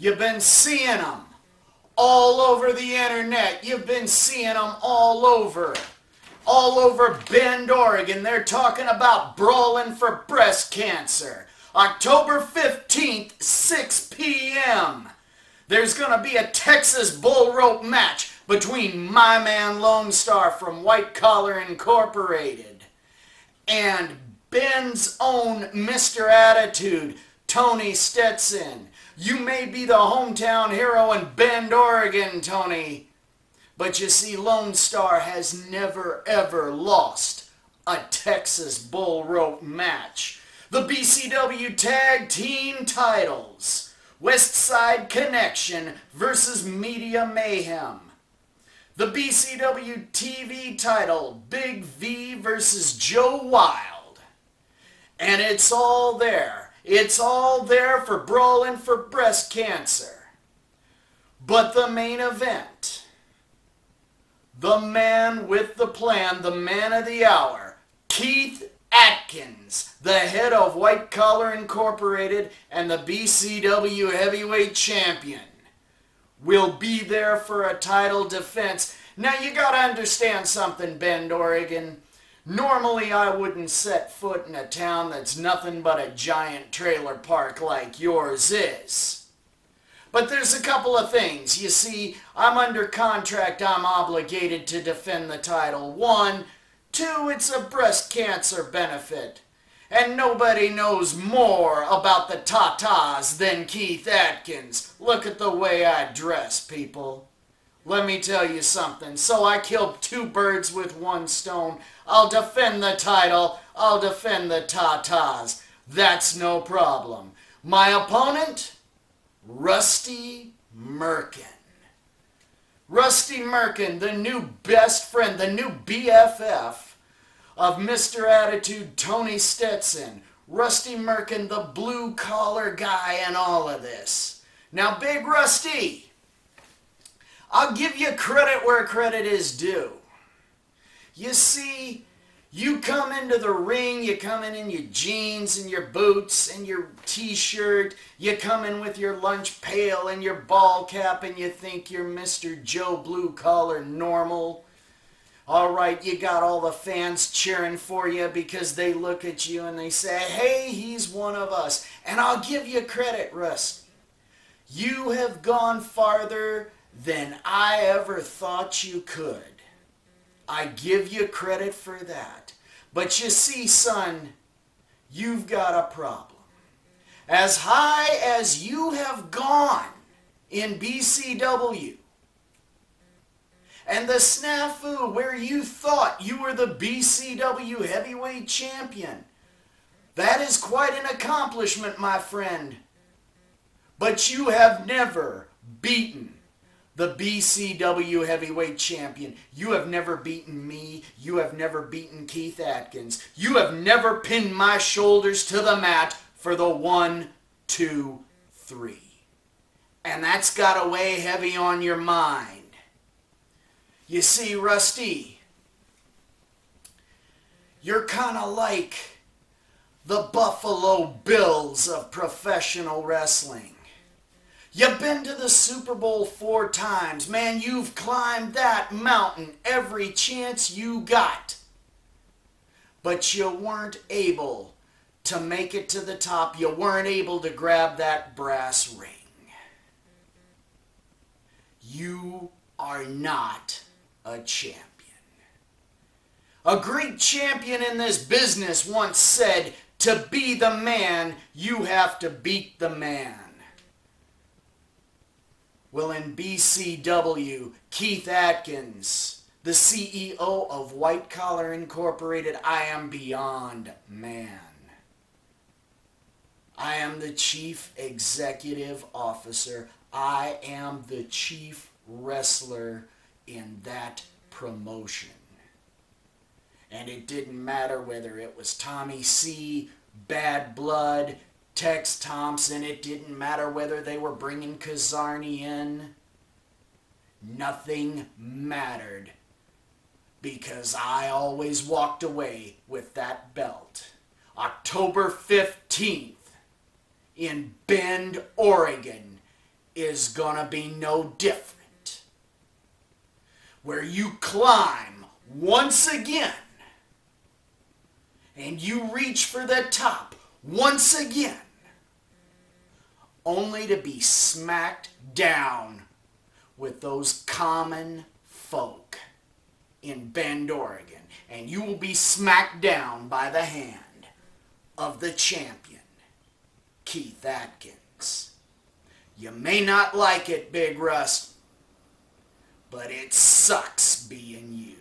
You've been seeing them all over the internet. You've been seeing them all over Bend, Oregon. They're talking about brawling for breast cancer. October 15th, 6 p.m. There's going to be a Texas bull rope match between my man Lone Star from White Collar Incorporated and Bend's own Mr. Attitude, Tony Stetson. You may be the hometown hero in Bend, Oregon, Tony, but you see, Lone Star has never ever lost a Texas bull rope match. The BCW Tag Team titles, West Side Connection versus Media Mayhem. The BCW TV title, Big V versus Joe Wild. And it's all there. It's all there for brawling for breast cancer. But the main event, the man with the plan, the man of the hour, Keith Atkins, the head of White Collar Incorporated and the BCW Heavyweight Champion, will be there for a title defense. Now you gotta understand something, Bend, Oregon. Normally I wouldn't set foot in a town that's nothing but a giant trailer park like yours is. But there's a couple of things. You see, I'm under contract. I'm obligated to defend the title. 1, 2, it's a breast cancer benefit. And nobody knows more about the tatas than Keith Atkins. Look at the way I dress, people. Let me tell you something. So I killed 2 birds with 1 stone. I'll defend the title. I'll defend the tatas. That's no problem. My opponent? Rusty Merkin. Rusty Merkin, the new best friend, the new BFF of Mr. Attitude, Tony Stetson. Rusty Merkin, the blue-collar guy in all of this. Now, Big Rusty, I'll give you credit where credit is due. You see, you come into the ring, you come in your jeans and your boots and your t-shirt, you come in with your lunch pail and your ball cap and you think you're Mr. Joe Blue Collar Normal. All right, you got all the fans cheering for you because they look at you and they say, hey, he's one of us. And I'll give you credit, Russ. You have gone farther than I ever thought you could. I give you credit for that. But you see, son, you've got a problem. As high as you have gone in BCW, and the snafu where you thought you were the BCW heavyweight champion, that is quite an accomplishment, my friend. But you have never beaten the BCW heavyweight champion. You have never beaten me. You have never beaten Keith Atkins. You have never pinned my shoulders to the mat for the 1, 2, 3. And that's got to weigh heavy on your mind. You see, Rusty, you're kind of like the Buffalo Bills of professional wrestling. You've been to the Super Bowl 4 times. Man, you've climbed that mountain every chance you got. But you weren't able to make it to the top. You weren't able to grab that brass ring. You are not a champion. A great champion in this business once said, to be the man, you have to beat the man. Well, in BCW, Keith Atkins, the CEO of White Collar Incorporated, I am beyond man. I am the chief executive officer. I am the chief wrestler in that promotion. And it didn't matter whether it was Tommy C, Bad Blood, Tex Thompson. It didn't matter whether they were bringing Kazarni in. Nothing mattered because I always walked away with that belt. October 15th in Bend, Oregon. is gonna be no different. Where you climb once again and you reach for the top once again, only to be smacked down with those common folk in Bend, Oregon. And you will be smacked down by the hand of the champion, Keith Atkins. You may not like it, Big Russ, but it sucks being you.